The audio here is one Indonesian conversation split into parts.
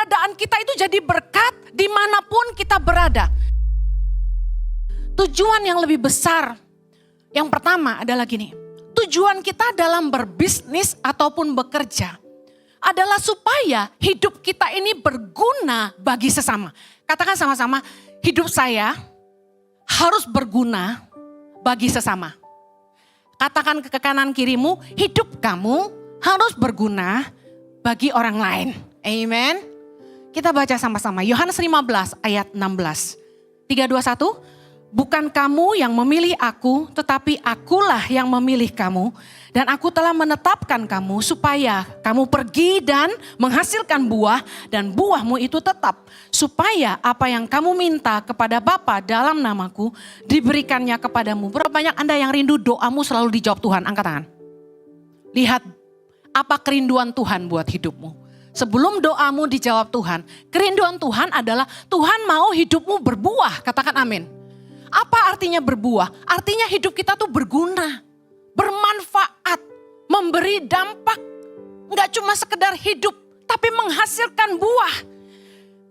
keberadaan kita itu jadi berkat dimanapun kita berada. Tujuan yang lebih besar, yang pertama adalah gini. Tujuan kita dalam berbisnis ataupun bekerja adalah supaya hidup kita ini berguna bagi sesama. Katakan sama-sama, hidup saya harus berguna bagi sesama. Katakan ke kanan kirimu, hidup kamu harus berguna bagi orang lain. Amen. Kita baca sama-sama. Yohanes 15 ayat 16. 3, 2, 1. Bukan kamu yang memilih aku, tetapi akulah yang memilih kamu. Dan aku telah menetapkan kamu supaya kamu pergi dan menghasilkan buah. Dan buahmu itu tetap. Supaya apa yang kamu minta kepada Bapa dalam namaku diberikannya kepadamu. Berapa banyak Anda yang rindu doamu selalu dijawab Tuhan? Angkat tangan. Lihat apa kerinduan Tuhan buat hidupmu. Sebelum doamu dijawab Tuhan, kerinduan Tuhan adalah Tuhan mau hidupmu berbuah. Katakan amin. Apa artinya berbuah? Artinya hidup kita tuh berguna, bermanfaat, memberi dampak. Enggak cuma sekedar hidup, tapi menghasilkan buah.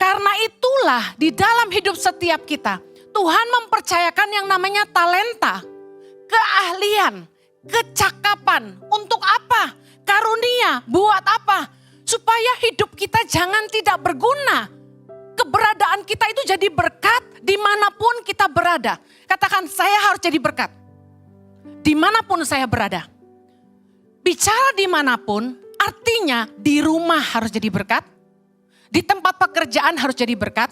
Karena itulah di dalam hidup setiap kita, Tuhan mempercayakan yang namanya talenta, keahlian, kecakapan. Untuk apa? Karunia, buat apa? Supaya hidup kita jangan tidak berguna. Keberadaan kita itu jadi berkat dimanapun kita berada. Katakan, saya harus jadi berkat dimanapun saya berada. Bicara dimanapun artinya di rumah harus jadi berkat. Di tempat pekerjaan harus jadi berkat.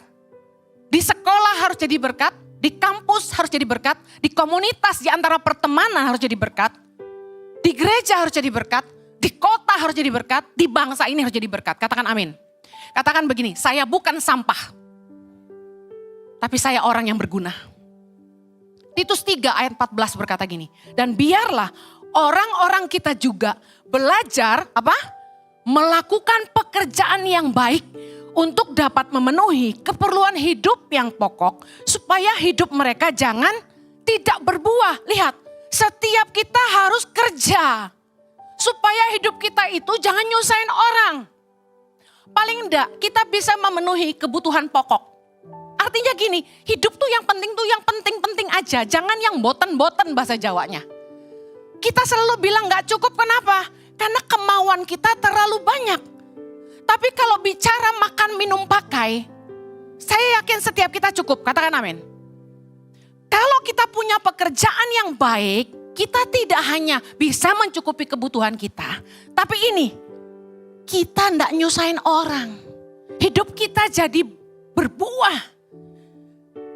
Di sekolah harus jadi berkat. Di kampus harus jadi berkat. Di komunitas, di antara pertemanan harus jadi berkat. Di gereja harus jadi berkat. Di kota harus jadi berkat. Di bangsa ini harus jadi berkat. Katakan amin. Katakan begini, saya bukan sampah, tapi saya orang yang berguna. Titus 3 ayat 14 berkata gini, dan biarlah orang-orang kita juga belajar melakukan pekerjaan yang baik untuk dapat memenuhi keperluan hidup yang pokok, supaya hidup mereka jangan tidak berbuah. Lihat, setiap kita harus kerja, supaya hidup kita itu jangan nyusahin orang. Paling enggak kita bisa memenuhi kebutuhan pokok. Artinya gini, hidup tuh yang penting-penting aja. Jangan yang boten-boten bahasa Jawanya. Kita selalu bilang gak cukup, kenapa? Karena kemauan kita terlalu banyak. Tapi kalau bicara makan, minum, pakai, saya yakin setiap kita cukup, katakan amin. Kalau kita punya pekerjaan yang baik, kita tidak hanya bisa mencukupi kebutuhan kita. Tapi ini, kita ndak nyusahin orang. Hidup kita jadi berbuah.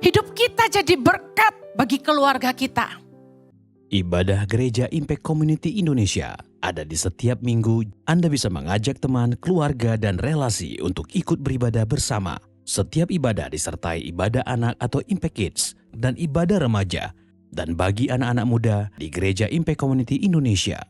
Hidup kita jadi berkat bagi keluarga kita. Ibadah Gereja Impact Community Indonesia ada di setiap minggu. Anda bisa mengajak teman, keluarga, dan relasi untuk ikut beribadah bersama. Setiap ibadah disertai ibadah anak atau Impact Kids dan ibadah remaja. Dan bagi anak-anak muda di Gereja Impact Community Indonesia,